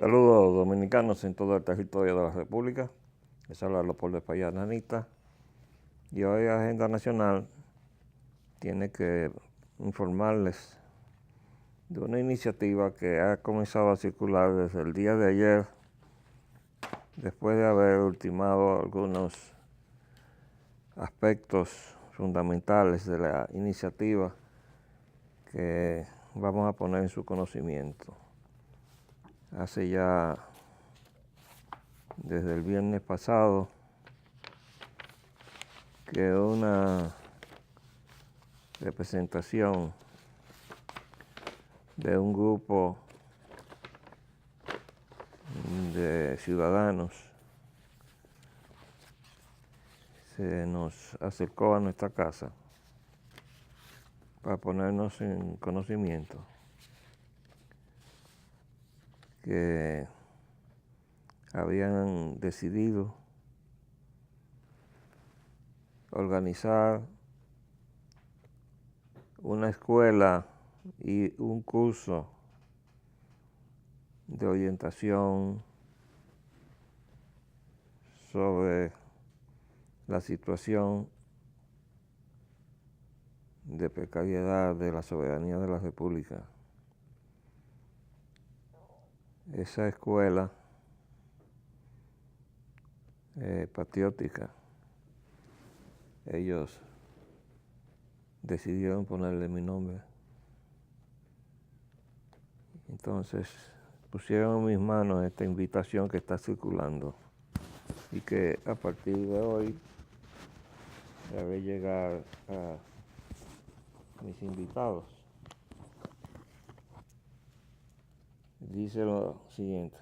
Saludos dominicanos en todo el territorio de la República. Les habla Leopoldo Espaillat Nanita. Y hoy Agenda Nacional tiene que informarles de una iniciativa que ha comenzado a circular desde el día de ayer, después de haber ultimado algunos aspectos fundamentales de la iniciativa que vamos a poner en su conocimiento. Hace ya desde el viernes pasado que una representación de un grupo de ciudadanos se nos acercó a nuestra casa para ponernos en conocimiento que habían decidido organizar una escuela y un curso de orientación sobre la situación de precariedad de la soberanía de la República. Esa escuela patriótica, ellos decidieron ponerle mi nombre. Entonces pusieron en mis manos esta invitación que está circulando y que a partir de hoy debe llegar a mis invitados. Dice lo siguiente.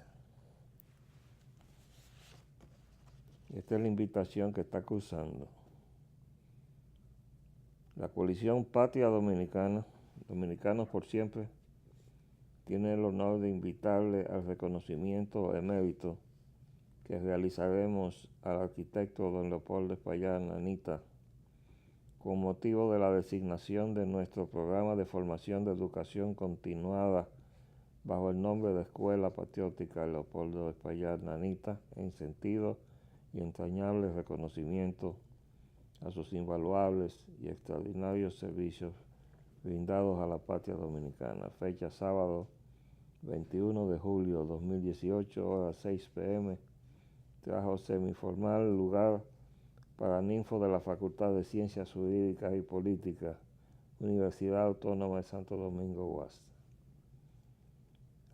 Esta es la invitación que está cursando. La coalición Patria Dominicana, Dominicanos por Siempre, tiene el honor de invitarle al reconocimiento emérito que realizaremos al arquitecto don Leopoldo Espaillat Nanita con motivo de la designación de nuestro programa de formación de educación continuada bajo el nombre de Escuela Patriótica Leopoldo Espaillat Nanita, en sentido y entrañable reconocimiento a sus invaluables y extraordinarios servicios brindados a la patria dominicana. Fecha sábado 21 de julio 2018, hora 6 p.m. Trabajo semiformal, lugar para ninfo de la Facultad de Ciencias Jurídicas y Políticas, Universidad Autónoma de Santo Domingo, UAS.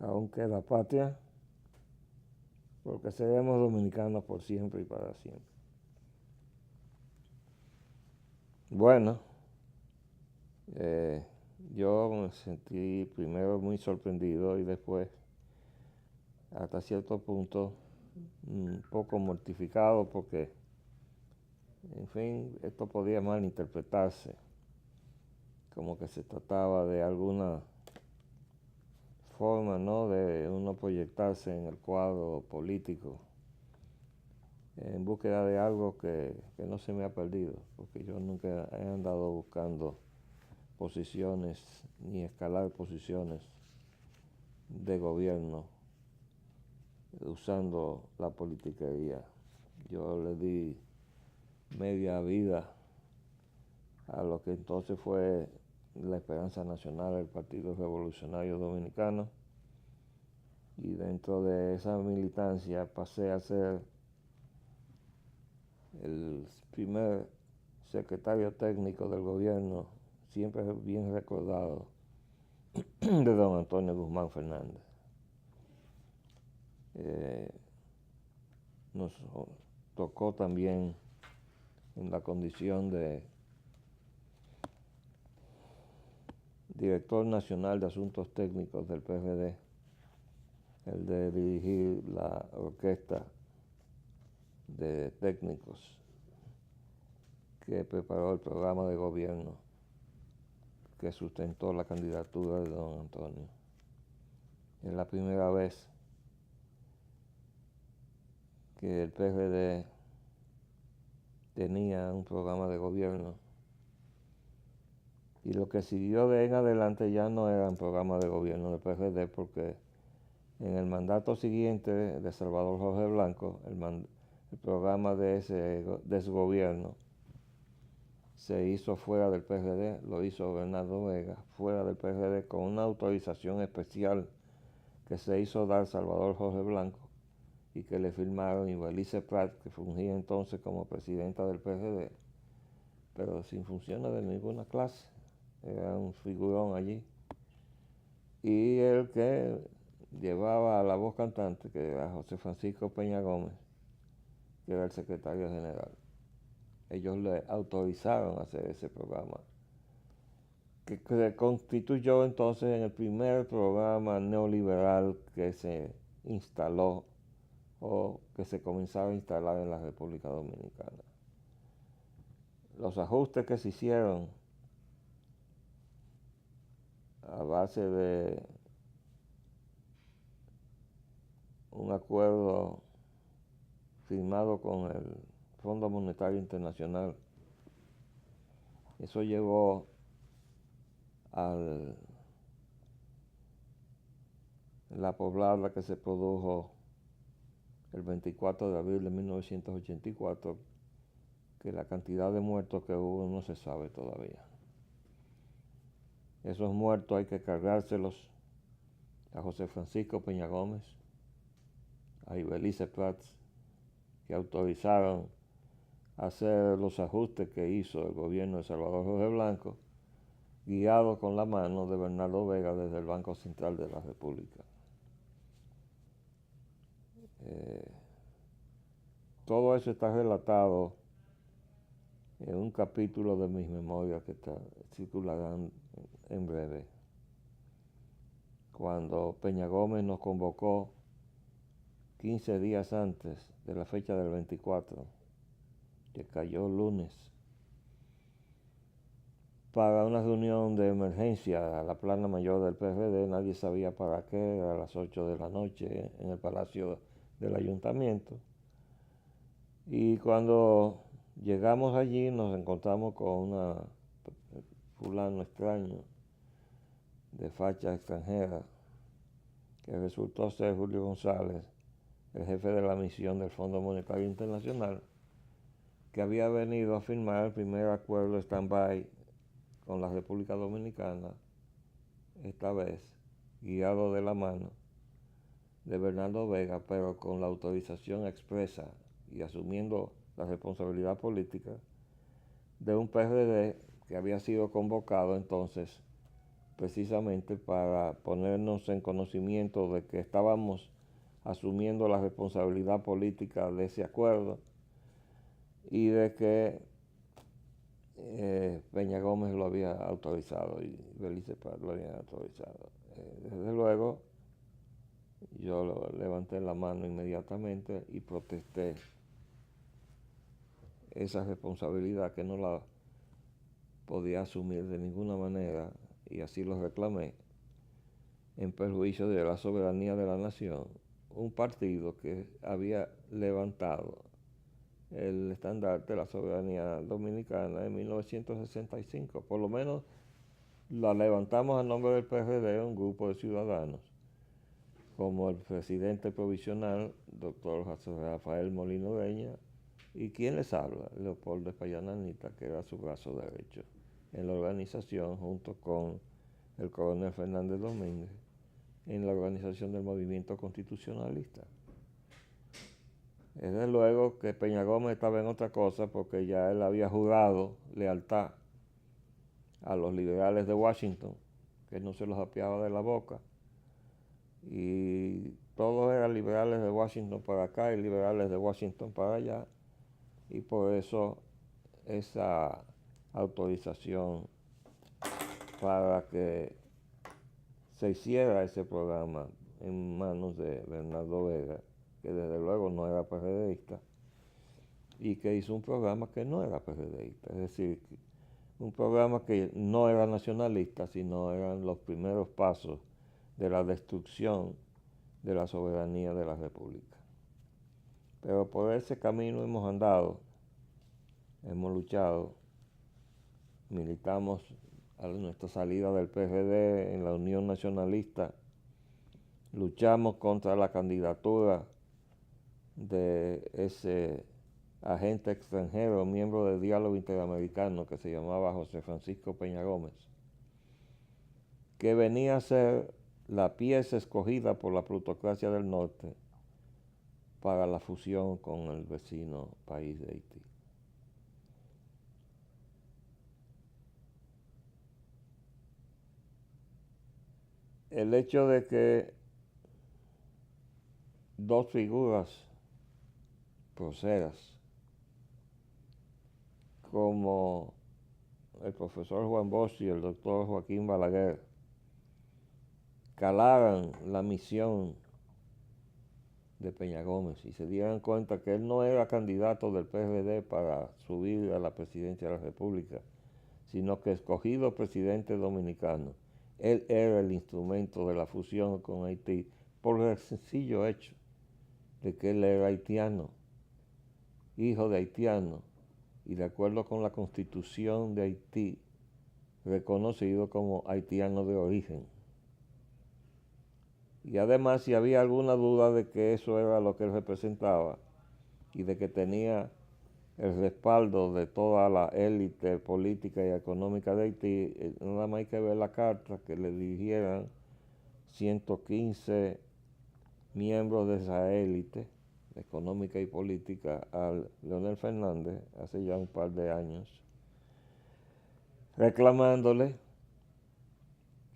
Aún queda patria, porque seremos dominicanos por siempre y para siempre. Bueno, yo me sentí primero muy sorprendido y después, hasta cierto punto, un poco mortificado porque, en fin, esto podía malinterpretarse, como que se trataba de alguna forma, ¿no?, de uno proyectarse en el cuadro político en búsqueda de algo que no se me ha perdido, porque yo nunca he andado buscando posiciones ni escalar posiciones de gobierno usando la politiquería. Yo le di media vida a lo que entonces fue la Esperanza Nacional del Partido Revolucionario Dominicano, y dentro de esa militancia pasé a ser el primer secretario técnico del gobierno, siempre bien recordado, de don Antonio Guzmán Fernández. Nos tocó también en la condición de director nacional de asuntos técnicos del PRD, el de dirigir la orquesta de técnicos que preparó el programa de gobierno que sustentó la candidatura de don Antonio. Es la primera vez que el PRD tenía un programa de gobierno, y lo que siguió de en adelante ya no eran programas de gobierno del PRD, porque En el mandato siguiente de Salvador Jorge Blanco, el programa de ese desgobierno se hizo fuera del PRD, lo hizo Bernardo Vega, fuera del PRD, con una autorización especial que se hizo dar Salvador Jorge Blanco y que le firmaron Ibelice Prat, que fungía entonces como presidenta del PRD, pero sin funciones de ninguna clase, era un figurón allí. Y el que llevaba a la voz cantante, que era José Francisco Peña Gómez, que era el secretario general. Ellos le autorizaron a hacer ese programa, que se constituyó entonces en el primer programa neoliberal que se instaló o que se comenzaba a instalar en la República Dominicana. Los ajustes que se hicieron a base de un acuerdo firmado con el Fondo Monetario Internacional, eso llevó a la poblada que se produjo el 24 de abril de 1984, que la cantidad de muertos que hubo no se sabe todavía. Esos muertos hay que cargárselos a José Francisco Peña Gómez, a Ibelice Prats, que autorizaron hacer los ajustes que hizo el gobierno de Salvador Jorge Blanco, guiado con la mano de Bernardo Vega desde el Banco Central de la República. Todo eso está relatado en un capítulo de mis memorias que circularán en breve. Cuando Peña Gómez nos convocó 15 días antes de la fecha del 24, que cayó lunes, para una reunión de emergencia a la plana mayor del PRD, nadie sabía para qué, era a las 8 de la noche en el Palacio del Ayuntamiento. Y cuando llegamos allí nos encontramos con un fulano extraño de facha extranjera, que resultó ser Julio González, el jefe de la misión del Fondo Monetario Internacional, que había venido a firmar el primer acuerdo de stand-by con la República Dominicana, esta vez guiado de la mano de Bernardo Vega, pero con la autorización expresa y asumiendo la responsabilidad política de un PRD que había sido convocado entonces precisamente para ponernos en conocimiento de que estábamos asumiendo la responsabilidad política de ese acuerdo y de que Peña Gómez lo había autorizado y Ibelice Prat lo había autorizado. Desde luego, yo levanté la mano inmediatamente y protesté esa responsabilidad que no la podía asumir de ninguna manera, y así lo reclamé, en perjuicio de la soberanía de la nación, un partido que había levantado el estandarte de la soberanía dominicana en 1965. Por lo menos la levantamos a nombre del PRD, un grupo de ciudadanos, como el presidente provisional, doctor Rafael Molino Ureña, y quien les habla, Leopoldo Espaillá Anita, que era su brazo derecho en la organización, junto con el coronel Fernández Domínguez, en la organización del movimiento constitucionalista. Desde luego que Peña Gómez estaba en otra cosa, porque ya él había jurado lealtad a los liberales de Washington, que no se los apiaba de la boca, y todos eran liberales de Washington para acá y liberales de Washington para allá, y por eso esa autorización para que se hiciera ese programa en manos de Bernardo Vega, que desde luego no era PRDista, y que hizo un programa que no era PRDista, es decir, un programa que no era nacionalista, sino eran los primeros pasos de la destrucción de la soberanía de la República. Pero por ese camino hemos andado, hemos luchado, militamos a nuestra salida del PRD en la Unión Nacionalista luchamos contra la candidatura de ese agente extranjero, miembro del Diálogo Interamericano, que se llamaba José Francisco Peña Gómez, que venía a ser la pieza escogida por la plutocracia del norte para la fusión con el vecino país de Haití. El hecho de que dos figuras proceras como el profesor Juan Bosch y el doctor Joaquín Balaguer calaran la misión de Peña Gómez y se dieran cuenta que él no era candidato del PRD para subir a la presidencia de la República, sino que escogido presidente dominicano, él era el instrumento de la fusión con Haití por el sencillo hecho de que él era haitiano, hijo de haitiano, y de acuerdo con la constitución de Haití, reconocido como haitiano de origen. Y además, si había alguna duda de que eso era lo que él representaba y de que tenía el respaldo de toda la élite política y económica de Haití, nada más hay que ver la carta que le dirigieran 115 miembros de esa élite económica y política a Leonel Fernández hace ya un par de años, reclamándole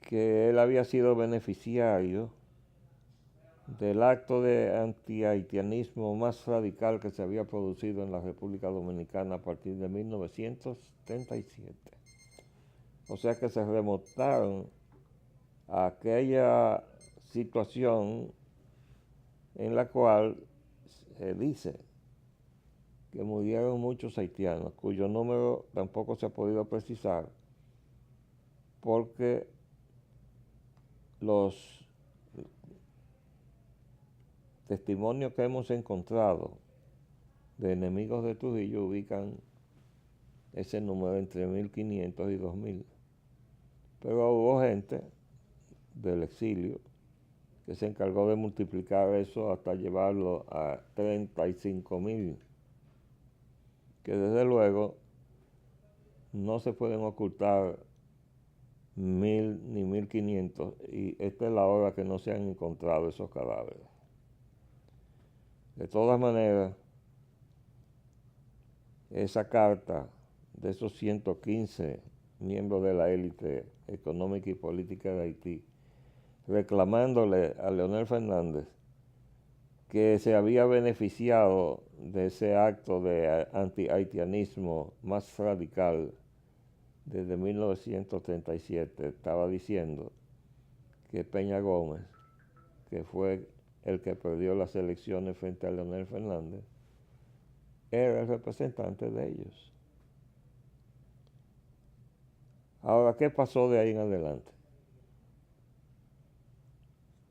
que él había sido beneficiario del acto de antihaitianismo más radical que se había producido en la República Dominicana a partir de 1977. O sea que se remontaron a aquella situación en la cual se dice que murieron muchos haitianos, cuyo número tampoco se ha podido precisar, porque los testimonios que hemos encontrado de enemigos de Trujillo ubican ese número entre 1.500 y 2.000. Pero hubo gente del exilio que se encargó de multiplicar eso hasta llevarlo a 35.000, que desde luego no se pueden ocultar 1.000 ni 1.500, y esta es la hora que no se han encontrado esos cadáveres. De todas maneras, esa carta de esos 115 miembros de la élite económica y política de Haití, reclamándole a Leonel Fernández que se había beneficiado de ese acto de anti-haitianismo más radical desde 1937, estaba diciendo que Peña Gómez, que fue el que perdió las elecciones frente a Leonel Fernández, era el representante de ellos. Ahora, ¿qué pasó de ahí en adelante?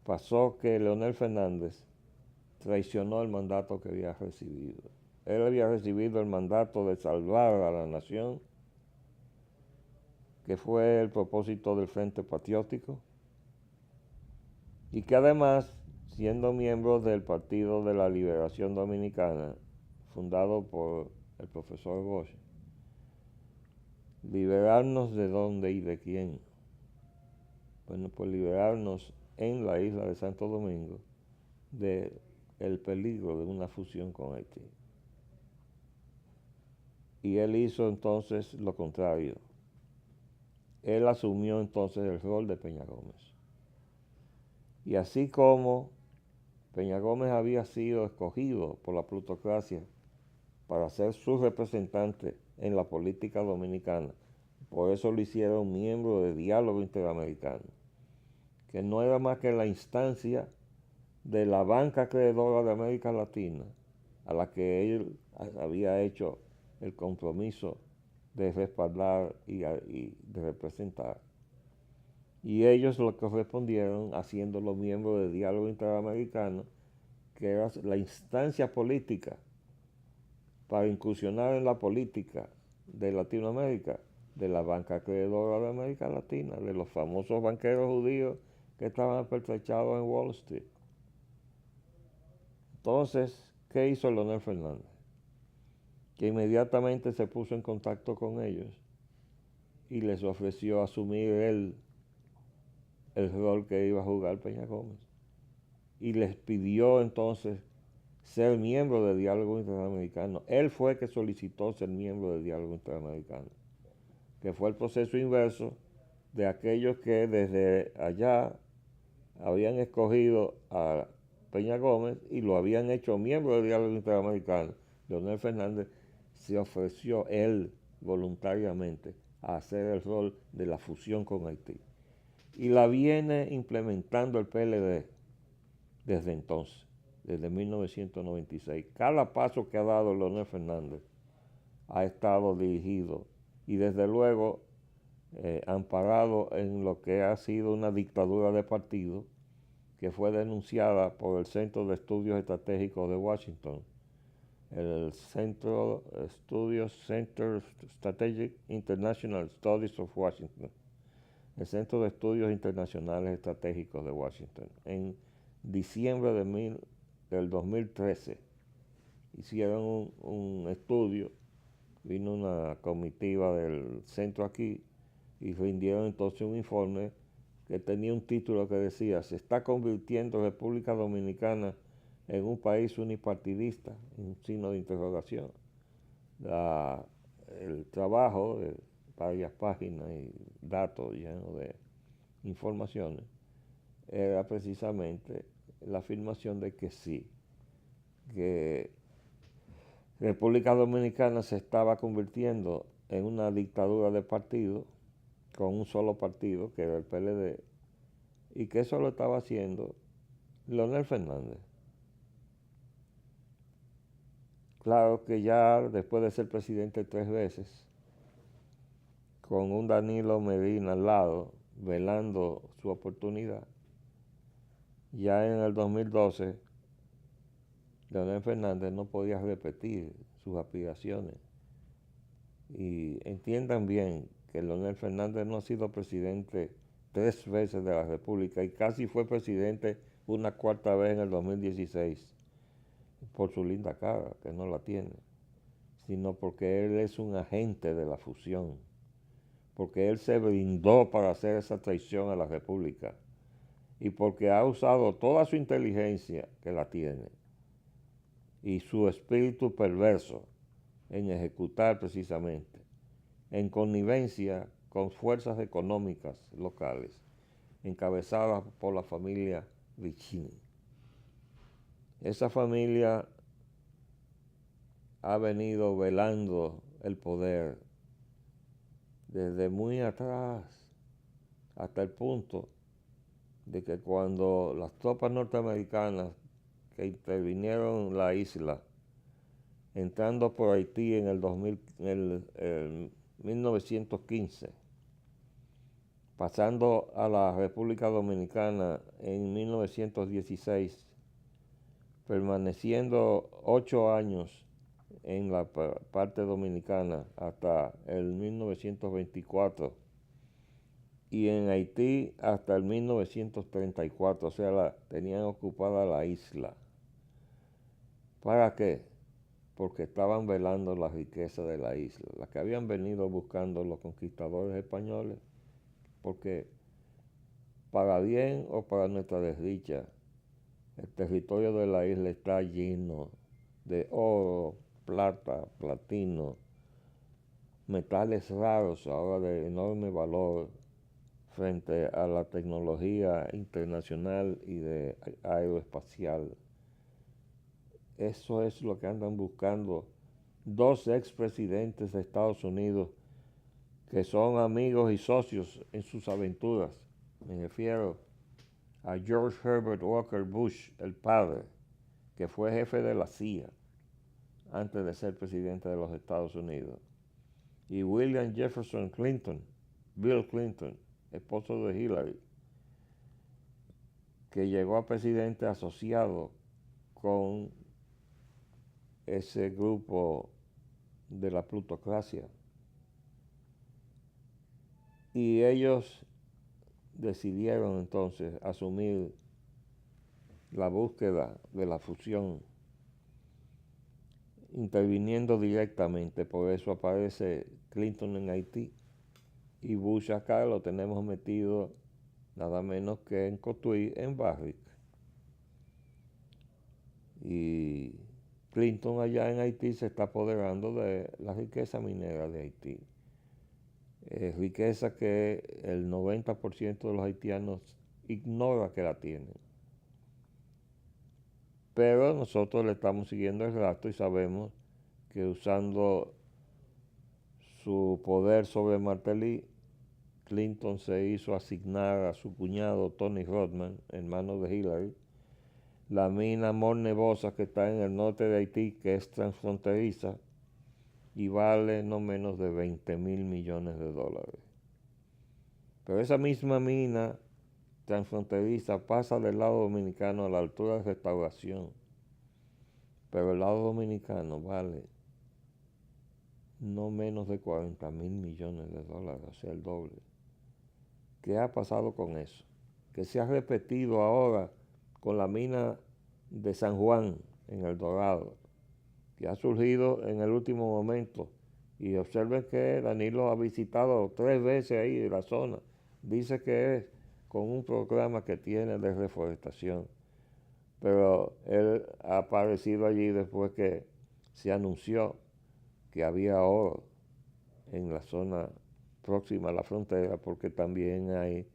Pasó que Leonel Fernández traicionó el mandato que había recibido. Él había recibido el mandato de salvar a la nación, que fue el propósito del Frente Patriótico, y que además, siendo miembro del Partido de la Liberación Dominicana, fundado por el profesor Bosch, liberarnos de dónde y de quién. Bueno, pues liberarnos en la isla de Santo Domingo del peligro de una fusión con Haití. Y él hizo entonces lo contrario. Él asumió entonces el rol de Peña Gómez. Y así como Peña Gómez había sido escogido por la plutocracia para ser su representante en la política dominicana, por eso lo hicieron miembro de Diálogo Interamericano, que no era más que la instancia de la banca acreedora de América Latina, a la que él había hecho el compromiso de respaldar y de representar. Y ellos lo que respondieron haciéndolo miembro de Diálogo Interamericano, que era la instancia política para incursionar en la política de Latinoamérica, de la banca acreedora de América Latina, de los famosos banqueros judíos que estaban pertrechados en Wall Street. Entonces, ¿qué hizo Leonel Fernández? Que inmediatamente se puso en contacto con ellos y les ofreció asumir él el rol que iba a jugar Peña Gómez. Y les pidió entonces ser miembro de Diálogo Interamericano. Él fue que solicitó ser miembro de Diálogo Interamericano, que fue el proceso inverso de aquellos que desde allá habían escogido a Peña Gómez y lo habían hecho miembro del Diálogo Interamericano. Leonel Fernández se ofreció él voluntariamente a hacer el rol de la fusión con Haití. Y la viene implementando el PLD desde entonces, desde 1996. Cada paso que ha dado Leonel Fernández ha estado dirigido y desde luego amparado en lo que ha sido una dictadura de partido que fue denunciada por el Centro de Estudios Estratégicos de Washington, el Centro Estudios Center Strategic International Studies of Washington, el Centro de Estudios Internacionales Estratégicos de Washington. En diciembre del 2013 hicieron un estudio, vino una comitiva del centro aquí y rindieron entonces un informe que tenía un título que decía: se está convirtiendo República Dominicana en un país unipartidista, un signo de interrogación. El trabajo de varias páginas y datos llenos de informaciones era precisamente la afirmación de que sí, que República Dominicana se estaba convirtiendo en una dictadura de partido, con un solo partido, que era el PLD, y que eso lo estaba haciendo Leonel Fernández. Claro que ya después de ser presidente 3 veces, con un Danilo Medina al lado, velando su oportunidad, ya en el 2012, Leonel Fernández no podía repetir sus aspiraciones. Y entiendan bien que Leonel Fernández no ha sido presidente 3 veces de la República y casi fue presidente una 4ª vez en el 2016, por su linda cara, que no la tiene, sino porque él es un agente de la fusión, porque él se brindó para hacer esa traición a la República y porque ha usado toda su inteligencia, que la tiene, y su espíritu perverso en ejecutar precisamente, en connivencia con fuerzas económicas locales, encabezadas por la familia Vicini. Esa familia ha venido velando el poder desde muy atrás, hasta el punto de que cuando las tropas norteamericanas que intervinieron en la isla, entrando por Haití en el 1915, pasando a la República Dominicana en 1916, permaneciendo 8 años en la parte dominicana hasta el 1924 y en Haití hasta el 1934, o sea, tenían ocupada la isla. ¿Para qué? Porque estaban velando la riqueza de la isla, la que habían venido buscando los conquistadores españoles, porque para bien o para nuestra desdicha, el territorio de la isla está lleno de oro, plata, platino, metales raros ahora de enorme valor frente a la tecnología internacional y de aeroespacial. Eso es lo que andan buscando 2 expresidentes de Estados Unidos que son amigos y socios en sus aventuras. Me refiero a George Herbert Walker Bush, el padre, que fue jefe de la CIA antes de ser presidente de los Estados Unidos, y William Jefferson Clinton, Bill Clinton, esposo de Hillary, que llegó a presidente asociado con ese grupo de la plutocracia. Y ellos decidieron entonces asumir la búsqueda de la fusión, interviniendo directamente. Por eso aparece Clinton en Haití y Bush acá lo tenemos metido nada menos que en Cotuí, en Barrick. Y Clinton allá en Haití se está apoderando de la riqueza minera de Haití. Riqueza que el 90% de los haitianos ignora que la tienen. Pero nosotros le estamos siguiendo el rastro y sabemos que usando su poder sobre Martelly, Clinton se hizo asignar a su cuñado Tony Rodman, hermano de Hillary, la mina Mont Nevosa que está en el norte de Haití, que es transfronteriza y vale no menos de $20 mil millones. Pero esa misma mina transfronteriza pasa del lado dominicano a la altura de Restauración, pero el lado dominicano vale no menos de $40 mil millones, o sea, el doble. ¿Qué ha pasado con eso? Que se ha repetido ahora con la mina de San Juan en El Dorado, que ha surgido en el último momento. Y observen que Danilo ha visitado 3 veces ahí la zona. Dice que es con un programa que tiene de reforestación. Pero él ha aparecido allí después que se anunció que había oro en la zona próxima a la frontera, porque también hay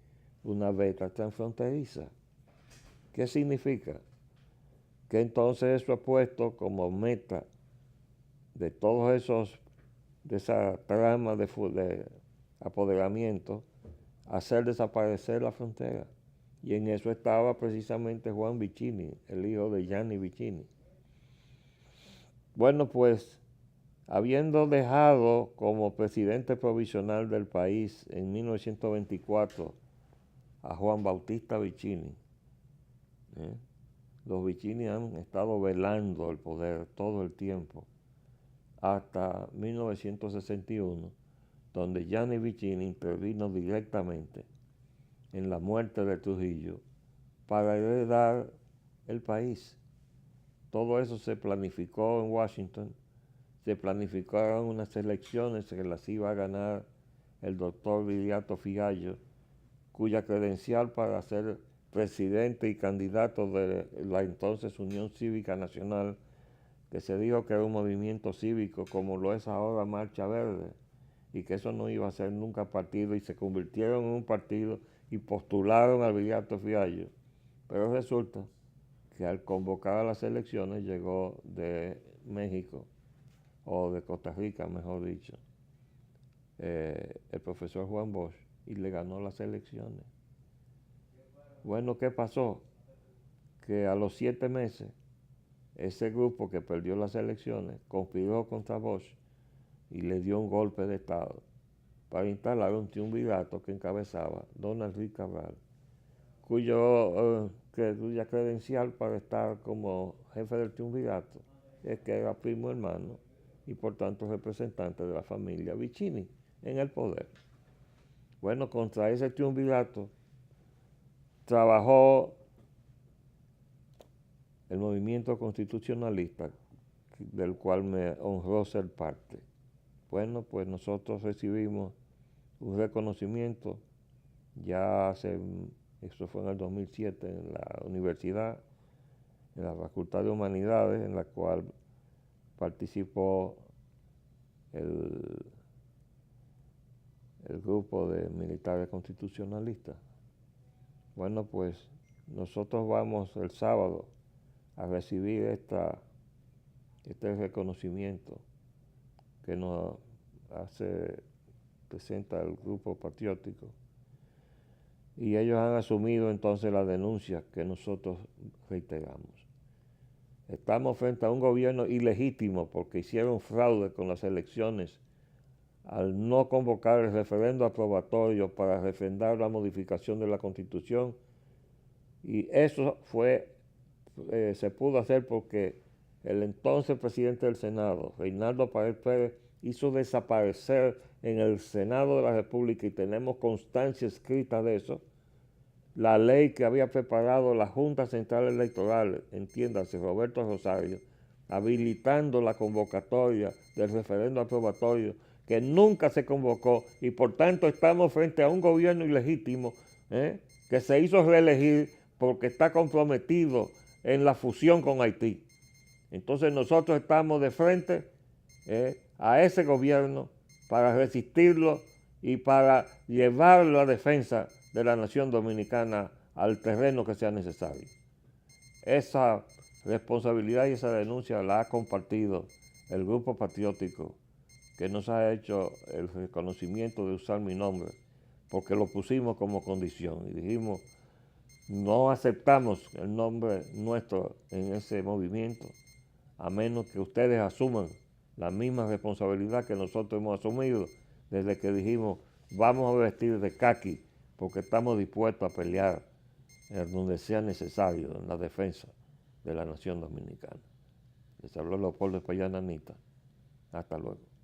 una veta transfronteriza. ¿Qué significa? Que entonces eso ha puesto como meta de todos esos, de esa trama de apoderamiento, hacer desaparecer la frontera. Y en eso estaba precisamente Juan Vicini, el hijo de Gianni Vicini. Bueno, pues, habiendo dejado como presidente provisional del país en 1924 a Juan Bautista Vicini, los Vicini han estado velando el poder todo el tiempo, hasta 1961, donde Gianni Vicini intervino directamente en la muerte de Trujillo para heredar el país. Todo eso se planificó en Washington, se planificaron unas elecciones que las iba a ganar el doctor Viriato Fiallo, cuya credencial para ser presidente y candidato de la entonces Unión Cívica Nacional, que se dijo que era un movimiento cívico como lo es ahora Marcha Verde, y que eso no iba a ser nunca partido, y se convirtieron en un partido y postularon a Viriato Fiallo. Pero resulta que al convocar a las elecciones llegó de México, o de Costa Rica, mejor dicho, el profesor Juan Bosch, y le ganó las elecciones. Bueno, ¿qué pasó? Que a los 7 meses, ese grupo que perdió las elecciones conspiró contra Bosch y le dio un golpe de Estado para instalar un triunvirato que encabezaba Donald Reed Cabral, cuya credencial para estar como jefe del triunvirato es que era primo hermano y por tanto representante de la familia Vicini en el poder. Bueno, contra ese triunvirato trabajó el movimiento constitucionalista, del cual me honró ser parte. Bueno, pues nosotros recibimos un reconocimiento ya eso fue en el 2007, en la universidad, en la Facultad de Humanidades, en la cual participó el grupo de militares constitucionalistas. Bueno, pues nosotros vamos el sábado a recibir este reconocimiento que nos presenta el grupo patriótico, y ellos han asumido entonces la denuncia que nosotros reiteramos. Estamos frente a un gobierno ilegítimo porque hicieron fraude con las elecciones al no convocar el referendo aprobatorio para refrendar la modificación de la Constitución, y eso se pudo hacer porque el entonces presidente del Senado, Reinaldo Pared Pérez, hizo desaparecer en el Senado de la República, y tenemos constancia escrita de eso, la ley que había preparado la Junta Central Electoral, entiéndase, Roberto Rosario, habilitando la convocatoria del referendo aprobatorio, que nunca se convocó, y por tanto estamos frente a un gobierno ilegítimo que se hizo reelegir porque está comprometido en la fusión con Haití. Entonces nosotros estamos de frente a ese gobierno para resistirlo y para llevarlo a defensa de la nación dominicana al terreno que sea necesario. Esa responsabilidad y esa denuncia la ha compartido el grupo patriótico que nos ha hecho el reconocimiento de usar mi nombre, porque lo pusimos como condición y dijimos, no aceptamos el nombre nuestro en ese movimiento, a menos que ustedes asuman la misma responsabilidad que nosotros hemos asumido desde que dijimos, vamos a vestir de caqui, porque estamos dispuestos a pelear en donde sea necesario en la defensa de la nación dominicana. Les habló Leopoldo Espallán Anita. Hasta luego.